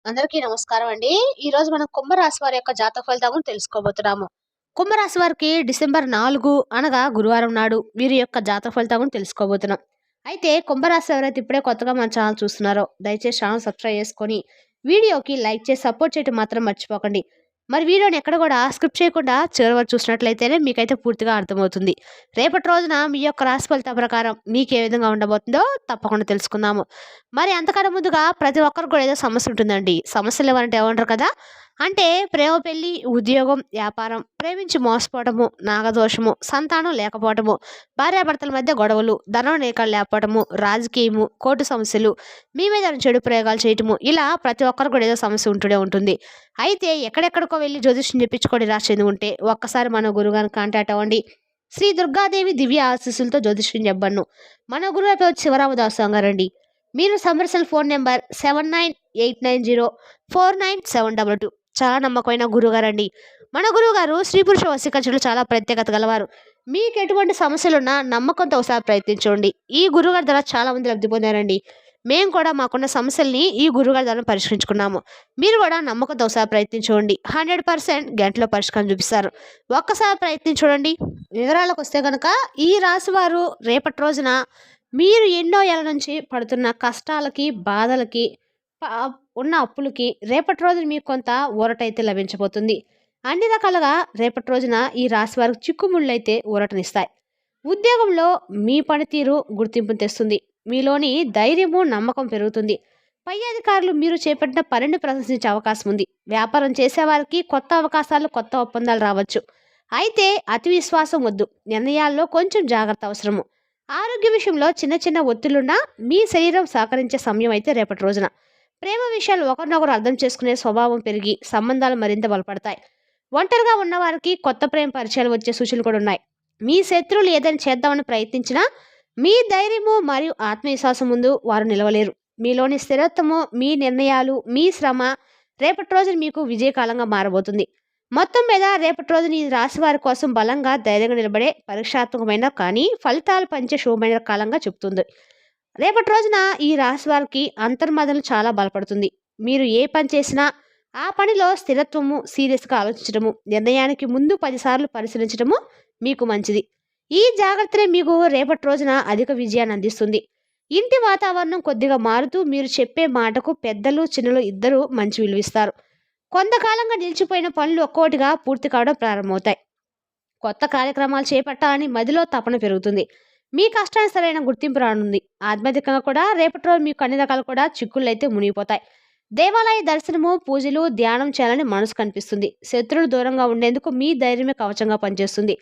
అందరికీ నమస్కారం అండి. ఈరోజు మనం కుంభరాశి వారి యొక్క జాతక ఫలితాలను తెలుసుకోబోతున్నాము. కుంభరాశి వారికి డిసెంబర్ 4 అనగా గురువారం నాడు వీరి యొక్క జాతక ఫలితాలను తెలుసుకోబోతున్నాం. అయితే కుంభరాశి ఎవరైతే ఇప్పుడే కొత్తగా మన ఛానల్ చూస్తున్నారో దయచేసి ఛానల్ సబ్స్క్రైబ్ చేసుకొని వీడియోకి లైక్ చేసి సపోర్ట్ చేయడం మాత్రం మర్చిపోకండి. మరి వీడియోని ఎక్కడ కూడా స్కిప్ చేయకుండా చివరి వరకు చూసినట్లయితేనే మీకైతే పూర్తిగా అర్థమవుతుంది. రేపటి రోజున మీ యొక్క రాశి ఫలితం ప్రకారం మీకు ఏ విధంగా ఉండబోతుందో తప్పకుండా తెలుసుకుందాము. మరి అంతకన్నా ముందుగా ప్రతి ఒక్కరికి కూడా ఏదో సమస్య ఉంటుందండి. సమస్యలు ఎవరంటే ఏమంటారు కదా! అంటే ప్రేమ పెళ్లి, ఉద్యోగం, వ్యాపారం, ప్రేమించి మోసపోవటము, నాగదోషము, సంతానం లేకపోవటము, భార్యాభర్తల మధ్య గొడవలు, ధనం రేఖలు లేకపోవటము, రాజకీయము, కోర్టు సమస్యలు, మీ మీద చెడు ప్రయోగాలు చేయటము, ఇలా ప్రతి ఒక్కరికి కూడా ఏదో సమస్య ఉంటూనే ఉంటుంది. అయితే ఎక్కడెక్కడికో వెళ్ళి జ్యోతిష్యం చెప్పించుకొని రాసేది ఉంటే ఒక్కసారి మన గురుగారిని కాంటాక్ట్ అవ్వండి. శ్రీ దుర్గాదేవి దివ్య ఆశీస్సులతో జ్యోతిష్యం చెప్పబడును. మన గురువు పేరు శివరామదాసు గారండి. మీరు సంప్రదించిన ఫోన్ నెంబర్ 7989049722. చాలా నమ్మకమైన గురుగారండి. మన గురువుగారు స్త్రీ పురుష వశీకరణలో చాలా ప్రత్యేకత గలవారు. మీకు ఎటువంటి సమస్యలున్నా నమ్మకంతో ఒకసారి ప్రయత్నించండి. ఈ గురుగారి ద్వారా చాలా మంది లబ్ధి పొందారండి. మేము కూడా మాకున్న సమస్యల్ని ఈ గురుగారి ద్వారా పరిష్కరించుకున్నాము. మీరు కూడా నమ్మకంతో ఒకసారి ప్రయత్నించండి. 100% గంటలో పరిష్కారం చూపిస్తారు. ఒక్కసారి ప్రయత్నించండి. వివరాలకు వస్తే కనుక ఈ రాశి వారు రేపటి రోజున మీరు ఎన్నో ఏళ్ల నుంచి పడుతున్న కష్టాలకి, బాధలకి, ప ఉన్న అప్పులకి రేపటి రోజున మీకు కొంత ఊరటైతే లభించబోతుంది. అన్ని రకాలుగా రేపటి రోజున ఈ రాశి వారికి చిక్కుముళ్ళైతే ఊరటనిస్తాయి. ఉద్యోగంలో మీ పనితీరు గుర్తింపును తెస్తుంది. మీలోని ధైర్యము, నమ్మకం పెరుగుతుంది. పై అధికారులు మీరు చేపట్టిన పనిని ప్రశంసించే అవకాశం ఉంది. వ్యాపారం చేసేవారికి కొత్త అవకాశాలు, కొత్త ఒప్పందాలు రావచ్చు. అయితే అతి విశ్వాసం వద్దు. నిర్ణయాల్లో కొంచెం జాగ్రత్త అవసరము. ఆరోగ్య విషయంలో చిన్న చిన్న ఒత్తిళ్లున్నా మీ శరీరం సహకరించే సమయం అయితే రేపటి రోజున. ప్రేమ విషయాలు ఒకరినొకరు అర్థం చేసుకునే స్వభావం పెరిగి సంబంధాలు మరింత బలపడతాయి. ఒంటరిగా ఉన్నవారికి కొత్త ప్రేమ పరిచయాలు వచ్చే సూచనలు కూడా ఉన్నాయి. మీ శత్రువులు ఏదైనా చేద్దామని ప్రయత్నించినా మీ ధైర్యము మరియు ఆత్మవిశ్వాసం ముందు వారు నిలవలేరు. మీలోని స్థిరత్వము, మీ నిర్ణయాలు, మీ శ్రమ రేపటి రోజున మీకు విజయకాలంగా మారబోతుంది. మొత్తం మీద రేపటి రోజున ఈ రాశి వారి కోసం బలంగా, ధైర్యంగా నిలబడే పరీక్షాత్మకమైన కానీ ఫలితాలు పంచే శుభమైన కాలంగా చెబుతుంది. రేపటి రోజున ఈ రాశి వారికి అంతర్మదనం చాలా బలపడుతుంది. మీరు ఏ పని చేసినా ఆ పనిలో స్థిరత్వము, సీరియస్గా ఆలోచించడము, నిర్ణయానికి ముందు 10 సార్లు పరిశీలించడము మీకు మంచిది. ఈ జాగ్రత్తలే మీకు రేపటి రోజున అధిక విజయాన్ని అందిస్తుంది. ఇంటి వాతావరణం కొద్దిగా మారుతూ మీరు చెప్పే మాటకు పెద్దలు, చిన్నలు ఇద్దరు మంచి విలువిస్తారు. కొంతకాలంగా నిలిచిపోయిన పనులు ఒక్కోటిగా పూర్తి కావడం ప్రారంభమవుతాయి. కొత్త కార్యక్రమాలు చేపట్టాలని మదిలో తపన పెరుగుతుంది. మీ కష్టానికి సరైన గుర్తింపు రానుంది. ఆధ్యాత్మికంగా కూడా రేపటి రోజు మీకు అన్ని రకాలు కూడా చిక్కుళ్ళైతే మునిగిపోతాయి. దేవాలయ దర్శనము, పూజలు, ధ్యానం చేయాలని మనసు కనిపిస్తుంది. శత్రువులు దూరంగా ఉండేందుకు మీ ధైర్యమే కవచంగా పనిచేస్తుంది.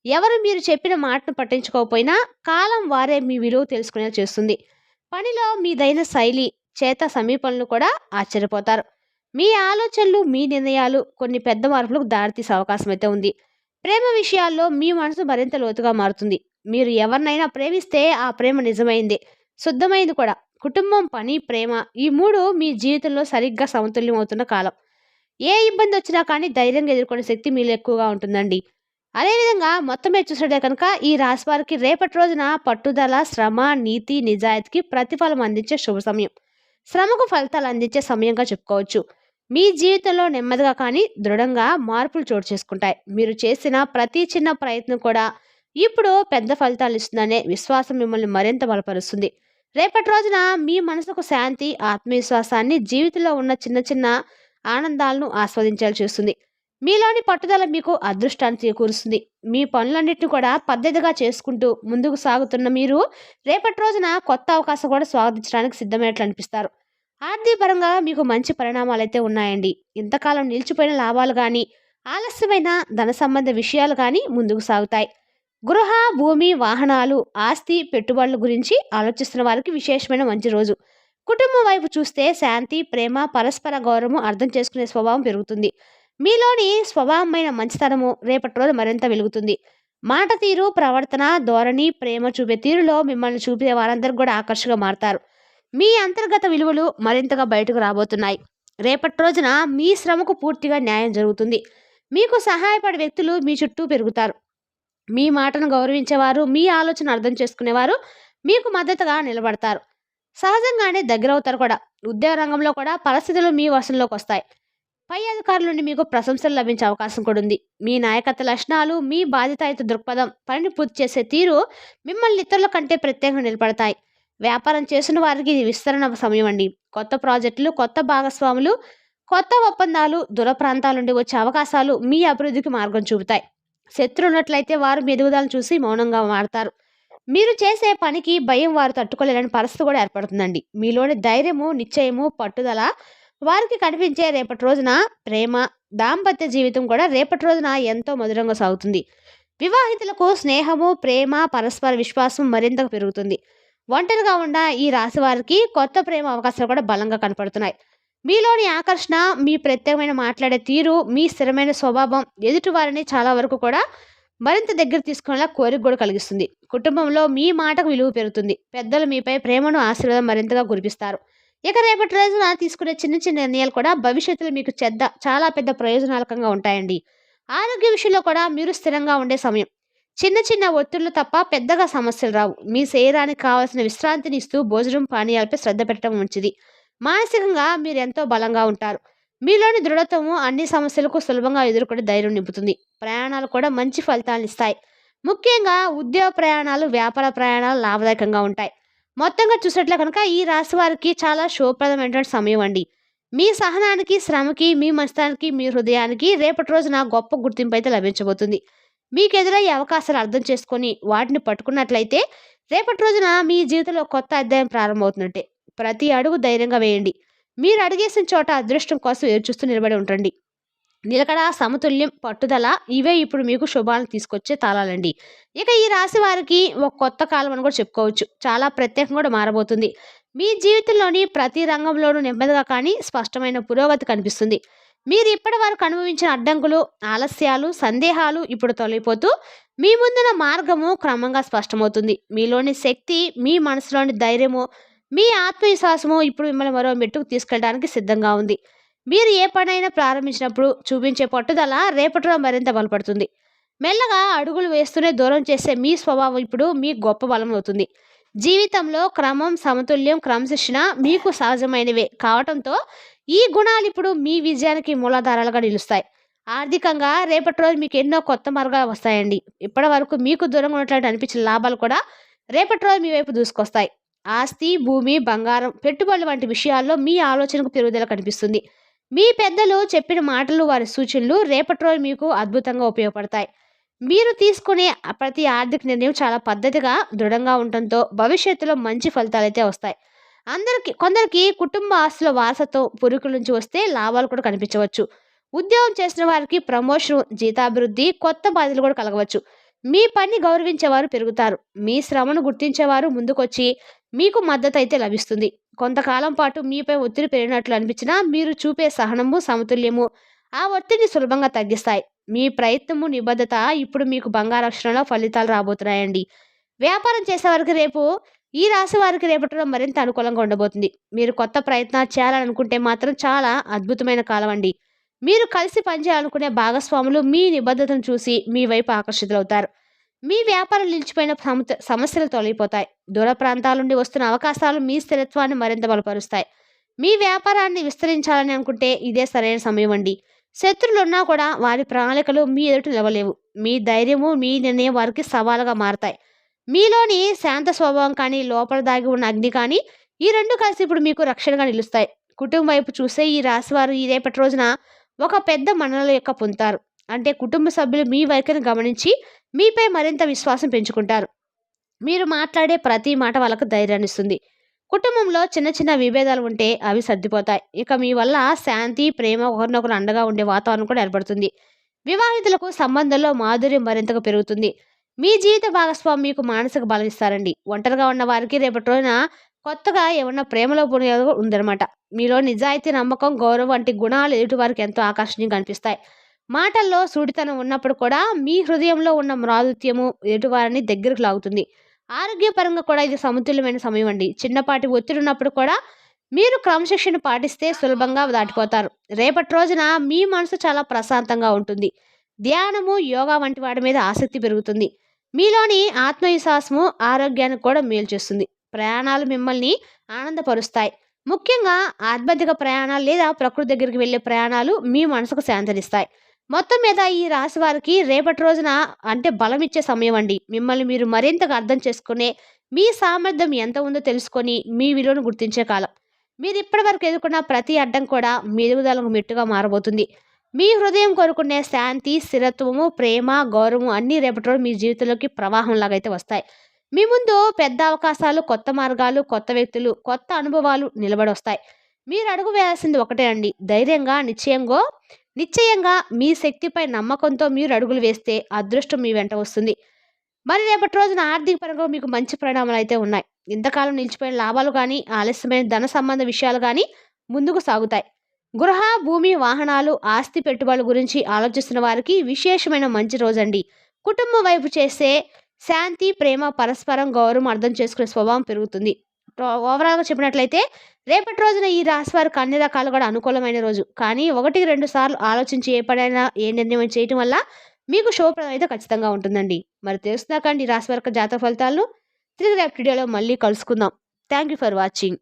ఎవరు మీరు చెప్పిన మాటను పట్టించుకోకపోయినా కాలం వారే మీ విలువ తెలుసుకునేలా చేస్తుంది. పనిలో మీదైన శైలి చేత సమీపంలో కూడా ఆశ్చర్యపోతారు. మీ ఆలోచనలు, మీ నిర్ణయాలు కొన్ని పెద్ద మార్పులకు దారితీసే అవకాశం అయితే ఉంది. ప్రేమ విషయాల్లో మీ మనసు మరింత లోతుగా మారుతుంది. మీరు ఎవరినైనా ప్రేమిస్తే ఆ ప్రేమ నిజమైంది, శుద్ధమైంది కూడా. కుటుంబం, పని, ప్రేమ ఈ మూడు మీ జీవితంలో సరిగ్గా సమతుల్యం అవుతున్న కాలం. ఏ ఇబ్బంది వచ్చినా కానీ ధైర్యంగా ఎదుర్కొనే శక్తి మీలో ఎక్కువగా ఉంటుందండి. అదేవిధంగా మొత్తం మీద చూసినట్టే కనుక ఈ రాశి వారికి రేపటి రోజున పట్టుదల, శ్రమ, నీతి, నిజాయితీకి ప్రతిఫలం అందించే శుభ సమయం. శ్రమకు ఫలితాలు అందించే సమయంగా చెప్పుకోవచ్చు. మీ జీవితంలో నెమ్మదిగా కానీ దృఢంగా మార్పులు చోటు చేసుకుంటాయి. మీరు చేసిన ప్రతి చిన్న ప్రయత్నం కూడా ఇప్పుడు పెద్ద ఫలితాలు ఇస్తుందనే విశ్వాసం మిమ్మల్ని మరింత బలపరుస్తుంది. రేపటి రోజున మీ మనసుకు శాంతి, ఆత్మవిశ్వాసాన్ని, జీవితంలో ఉన్న చిన్న చిన్న ఆనందాలను ఆస్వాదించాలి చేస్తుంది. మీలోని పట్టుదల మీకు అదృష్టాన్ని చేకూరుస్తుంది. మీ పనులన్నింటినీ కూడా పద్ధతిగా చేసుకుంటూ ముందుకు సాగుతున్న మీరు రేపటి రోజున కొత్త అవకాశం కూడా స్వాగతించడానికి సిద్ధమైనట్లు అనిపిస్తారు. ఆర్థికపరంగా మీకు మంచి పరిణామాలు అయితే ఉన్నాయండి. ఇంతకాలం నిలిచిపోయిన లాభాలు కానీ, ఆలస్యమైన ధన సంబంధ విషయాలు కానీ ముందుకు సాగుతాయి. గృహ, భూమి, వాహనాలు, ఆస్తి, పెట్టుబడుల గురించి ఆలోచిస్తున్న వారికి విశేషమైన మంచి రోజు. కుటుంబం వైపు చూస్తే శాంతి, ప్రేమ, పరస్పర గౌరవం, అర్థం చేసుకునే స్వభావం పెరుగుతుంది. మీలోని స్వభావమైన మంచితనము రేపటి రోజు మరింత వెలుగుతుంది. మాట తీరు, ప్రవర్తన, ధోరణి, ప్రేమ చూపే తీరులో మిమ్మల్ని చూపే వారందరూ కూడా ఆకర్షగా మారతారు. మీ అంతర్గత విలువలు మరింతగా బయటకు రాబోతున్నాయి. రేపటి రోజున మీ శ్రమకు పూర్తిగా న్యాయం జరుగుతుంది. మీకు సహాయపడే వ్యక్తులు మీ చుట్టూ పెరుగుతారు. మీ మాటను గౌరవించేవారు, మీ ఆలోచన అర్థం చేసుకునేవారు మీకు మద్దతుగా నిలబడతారు. సహజంగానే దగ్గరవుతారు కూడా. ఉద్యోగ రంగంలో కూడా పరిస్థితులు మీ వశంలోకొస్తాయి. పై అధికారుల నుండి మీకు ప్రశంసలు లభించే అవకాశం కూడా ఉంది. మీ నాయకత్వ లక్షణాలు, మీ బాధ్యతాయుత దృక్పథం, పనిని పూర్తి చేసే తీరు మిమ్మల్ని ఇతరుల కంటే ప్రత్యేకంగా నిలబడతాయి. వ్యాపారం చేసిన వారికి ఇది విస్తరణ సమయం అండి. కొత్త ప్రాజెక్టులు, కొత్త భాగస్వాములు, కొత్త ఒప్పందాలు, దూర ప్రాంతాల నుండి వచ్చే అవకాశాలు మీ అభివృద్ధికి మార్గం చూపుతాయి. శత్రువు ఉన్నట్లయితే వారు మీ ఎదుగుదలను చూసి మౌనంగా మారతారు. మీరు చేసే పనికి భయం వారు తట్టుకోలేని పరిస్థితి కూడా ఏర్పడుతుందండి. మీలోని ధైర్యము, నిశ్చయము, పట్టుదల వారికి కనిపించే రేపటి రోజున ప్రేమ, దాంపత్య జీవితం కూడా రేపటి రోజున ఎంతో మధురంగా సాగుతుంది. వివాహితులకు స్నేహము, ప్రేమ, పరస్పర విశ్వాసం మరింతగా పెరుగుతుంది. ఒంటరిగా ఉన్న ఈ రాశి వారికి కొత్త ప్రేమ అవకాశాలు కూడా బలంగా కనపడుతున్నాయి. మీలోని ఆకర్షణ, మీ ప్రత్యేకమైన మాట్లాడే తీరు, మీ స్థిరమైన స్వభావం ఎదుటి వారిని చాలా వరకు కూడా మరింత దగ్గర తీసుకునేలా కోరిక కూడా కలిగిస్తుంది. కుటుంబంలో మీ మాటకు విలువ పెరుగుతుంది. పెద్దలు మీపై ప్రేమను, ఆశీర్వాదం మరింతగా కురిపిస్తారు. ఇక రేపటి రోజున తీసుకునే చిన్న చిన్న నిర్ణయాలు కూడా భవిష్యత్తులో మీకు చాలా పెద్ద ప్రయోజనాలకంగా ఉంటాయండి. ఆరోగ్య విషయంలో కూడా మీరు స్థిరంగా ఉండే సమయం. చిన్న చిన్న ఒత్తిళ్లు తప్ప పెద్దగా సమస్యలు రావు. మీ శరీరానికి కావాల్సిన విశ్రాంతిని ఇస్తూ భోజనం, పానీయాలపై శ్రద్ధ పెట్టడం మంచిది. మానసికంగా మీరు ఎంతో బలంగా ఉంటారు. మీలోని దృఢత్వము అన్ని సమస్యలకు సులభంగా ఎదుర్కొనే ధైర్యం నింపుతుంది. ప్రయాణాలు కూడా మంచి ఫలితాలను ఇస్తాయి. ముఖ్యంగా ఉద్యోగ ప్రయాణాలు, వ్యాపార ప్రయాణాలు లాభదాయకంగా ఉంటాయి. మొత్తంగా చూసినట్లే కనుక ఈ రాశి వారికి చాలా శుభప్రదమైనటువంటి సమయం అండి. మీ సహనానికి, శ్రమకి, మీ మనస్తానికి, మీ హృదయానికి రేపటి రోజున గొప్ప గుర్తింపు అయితే లభించబోతుంది. మీకు ఎదురయ్యే అవకాశాలు అర్థం చేసుకొని వాటిని పట్టుకున్నట్లయితే రేపటి రోజున మీ జీవితంలో కొత్త అధ్యాయం ప్రారంభమవుతున్నట్టే. ప్రతి అడుగు ధైర్యంగా వేయండి. మీరు అడిగేసిన చోట అదృష్టం కోసం ఎదురుచూస్తూ నిలబడి ఉండండి. నిలకడ, సమతుల్యం, పట్టుదల ఇవే ఇప్పుడు మీకు శుభాలను తీసుకొచ్చే తాళాలండి. ఇక ఈ రాశి వారికి ఒక కొత్త కాలం అని కూడా చెప్పుకోవచ్చు. చాలా ప్రత్యేకంగా కూడా మారబోతుంది. మీ జీవితంలోని ప్రతి రంగంలోనూ నెమ్మదిగా కానీ స్పష్టమైన పురోగతి కనిపిస్తుంది. మీరు ఇప్పటి వరకు అనుభవించిన అడ్డంకులు, ఆలస్యాలు, సందేహాలు ఇప్పుడు తొలగిపోతూ మీ ముందున్న మార్గము క్రమంగా స్పష్టమవుతుంది. మీలోని శక్తి, మీ మనసులోని ధైర్యము, మీ ఆత్మవిశ్వాసము ఇప్పుడు మిమ్మల్ని మరో మెట్టుకు తీసుకెళ్ళడానికి సిద్ధంగా ఉంది. మీరు ఏ పనైనా ప్రారంభించినప్పుడు చూపించే పట్టుదల రేపటిలో మరింత బలపడుతుంది. మెల్లగా అడుగులు వేస్తూనే దూరం చేసే మీ స్వభావం ఇప్పుడు మీ గొప్ప బలం అవుతుంది. జీవితంలో క్రమం, సమతుల్యం, క్రమశిక్షణ మీకు సహజమైనవే కావటంతో ఈ గుణాలు ఇప్పుడు మీ విజయానికి మూలాధారాలుగా నిలుస్తాయి. ఆర్థికంగా రేపటి రోజు మీకు ఎన్నో కొత్త మార్గాలు వస్తాయండి. ఇప్పటి వరకు మీకు దూరంగా ఉన్నట్లు అనిపించిన లాభాలు కూడా రేపటి రోజు మీ వైపు దూసుకొస్తాయి. ఆస్తి, భూమి, బంగారం, పెట్టుబడులు వంటి విషయాల్లో మీ ఆలోచనకు పెరుగుదల కనిపిస్తుంది. మీ పెద్దలు చెప్పిన మాటలు, వారి సూచనలు రేపటి రోజు మీకు అద్భుతంగా ఉపయోగపడతాయి. మీరు తీసుకునే ప్రతి ఆర్థిక నిర్ణయం చాలా పద్ధతిగా, దృఢంగా ఉండటంతో భవిష్యత్తులో మంచి ఫలితాలైతే వస్తాయి. కొందరికి కుటుంబ ఆస్తుల వారసత్వం, పురుకుల నుంచి వస్తే లాభాలు కూడా కనిపించవచ్చు. ఉద్యోగం చేసిన వారికి ప్రమోషన్, జీతాభివృద్ధి, కొత్త బాధ్యతలు కూడా కలగవచ్చు. మీ పని గౌరవించేవారు పెరుగుతారు. మీ శ్రమను గుర్తించేవారు ముందుకొచ్చి మీకు మద్దతు అయితే లభిస్తుంది. కొంతకాలం పాటు మీపై ఒత్తిడి పెరిగినట్లు అనిపించినా మీరు చూపే సహనము, సమతుల్యము ఆ ఒత్తిడిని సులభంగా తగ్గిస్తాయి. మీ ప్రయత్నము, నిబద్ధత ఇప్పుడు మీకు బంగారు అక్షరంలో ఫలితాలు రాబోతున్నాయండి. వ్యాపారం చేసేవారికి ఈ రాశి వారికి రేపటిలో మరింత అనుకూలంగా ఉండబోతుంది. మీరు కొత్త ప్రయత్నాలు చేయాలనుకుంటే మాత్రం చాలా అద్భుతమైన కాలం అండి. మీరు కలిసి పనిచేయాలనుకునే భాగస్వాములు మీ నిబద్ధతను చూసి మీ వైపు ఆకర్షితులవుతారు. మీ వ్యాపారం నిలిచిపోయిన సమస్యలు తొలగిపోతాయి. దూర ప్రాంతాల నుండి వస్తున్న అవకాశాలు మీ స్థిరత్వాన్ని మరింత బలపరుస్తాయి. మీ వ్యాపారాన్ని విస్తరించాలని అనుకుంటే ఇదే సరైన సమయం అండి. శత్రువులు ఉన్నా కూడా వారి ప్రణాళికలు మీ ఎదుట నిలవలేవు. మీ ధైర్యము, మీ నిర్ణయం వారికి సవాలుగా మారతాయి. మీలోని శాంత స్వభావం కానీ, లోపల దాగి ఉన్న అగ్ని కానీ ఈ రెండు కలిసి ఇప్పుడు మీకు రక్షణగా నిలుస్తాయి. కుటుంబం వైపు చూస్తే ఈ రాశివారు ఈ రేపటి రోజున ఒక పెద్ద మనల యొక్క పొందుతారు. అంటే కుటుంబ సభ్యులు మీ వైఖరిని గమనించి మీపై మరింత విశ్వాసం పెంచుకుంటారు. మీరు మాట్లాడే ప్రతి మాట వాళ్ళకు ధైర్యాన్ని ఇస్తుంది. కుటుంబంలో చిన్న చిన్న విభేదాలు ఉంటే అవి సర్దిపోతాయి. ఇక మీ వల్ల శాంతి, ప్రేమ, ఒకరినొకరు అండగా ఉండే వాతావరణం కూడా ఏర్పడుతుంది. వివాహితులకు సంబంధంలో మాధుర్యం మరింతగా పెరుగుతుంది. మీ జీవిత భాగస్వామి మీకు మానసిక బలం ఇస్తారండి. ఒంటరిగా ఉన్న వారికి రేపటి రోజున కొత్తగా ఏమన్నా ప్రేమలో పుణ్యాలు ఉందన్నమాట. మీలో నిజాయితీ, నమ్మకం, గౌరవం వంటి గుణాలు ఎదుటి వారికి ఎంతో ఆకర్షణీయంగా కనిపిస్తాయి. మాటల్లో సూటితనం ఉన్నప్పుడు కూడా మీ హృదయంలో ఉన్న మృదుత్వము ఎదుటివారిని దగ్గరకు లాగుతుంది. ఆరోగ్యపరంగా కూడా ఇది సమతుల్యమైన సమయం అండి. చిన్నపాటి ఒత్తిడి ఉన్నప్పుడు కూడా మీరు క్రమశిక్షణ పాటిస్తే సులభంగా దాటిపోతారు. రేపటి రోజున మీ మనసు చాలా ప్రశాంతంగా ఉంటుంది. ధ్యానము, యోగా వంటి వాటి మీద ఆసక్తి పెరుగుతుంది. మీలోని ఆత్మవిశ్వాసము ఆరోగ్యానికి కూడా మేలు చేస్తుంది. ప్రయాణాలు మిమ్మల్ని ఆనందపరుస్తాయి. ముఖ్యంగా ఆధ్యాత్మిక ప్రయాణాలు లేదా ప్రకృతి దగ్గరికి వెళ్ళే ప్రయాణాలు మీ మనసుకు శాంతినిస్తాయి. మొత్తం మీద ఈ రాశి వారికి రేపటి రోజున అంటే బలమిచ్చే సమయం అండి. మిమ్మల్ని మీరు మరింతగా అర్థం చేసుకునే, మీ సామర్థ్యం ఎంత ఉందో తెలుసుకొని మీ విలువను గుర్తించే కాలం. మీరు ఇప్పటివరకు ఎదుర్కొన్న ప్రతి అడ్డం కూడా మీ ఎదుగుదలకు మెట్టుగా మారబోతుంది. మీ హృదయం కోరుకునే శాంతి, స్థిరత్వము, ప్రేమ, గౌరవం అన్నీ రేపటి రోజు మీ జీవితంలోకి ప్రవాహంలాగా అయితే వస్తాయి. మీ ముందు పెద్ద అవకాశాలు, కొత్త మార్గాలు, కొత్త వ్యక్తులు, కొత్త అనుభవాలు నిలబడొస్తాయి. మీరు అడుగు వేయాల్సింది ఒకటే అండి. ధైర్యంగా, నిశ్చయంగా మీ శక్తిపై నమ్మకంతో మీరు అడుగులు వేస్తే అదృష్టం మీ వెంట వస్తుంది. మరి రేపటి రోజున ఆర్థిక పరంగా మీకు మంచి పరిణామాలు అయితే ఉన్నాయి. ఇంతకాలం నిలిచిపోయిన లాభాలు కానీ, ఆలస్యమైన ధన సంబంధ విషయాలు కానీ ముందుకు సాగుతాయి. గృహ, భూమి, వాహనాలు, ఆస్తి పెట్టుబడుల గురించి ఆలోచిస్తున్న వారికి విశేషమైన మంచి రోజండి. కుటుంబం వైపు చేసే శాంతి, ప్రేమ, పరస్పరం గౌరవం అర్థం చేసుకునే స్వభావం పెరుగుతుంది. ఓవరాల్గా చెప్పినట్లయితే రేపటి రోజున ఈ రాశి వారికి అన్ని రకాలు కూడా అనుకూలమైన రోజు. కానీ 1, 2 సార్లు ఆలోచించి ఏ పనైనా ఏ నిర్ణయం చేయటం వల్ల మీకు శుభప్రదం అయితే ఖచ్చితంగా ఉంటుందండి. మరి తెలుసుదాకా అండి ఈ రాశి వారి జాతక ఫలితాలను తిరిగి రేపటి వీడియోలో మళ్ళీ కలుసుకుందాం. Thank you for watching.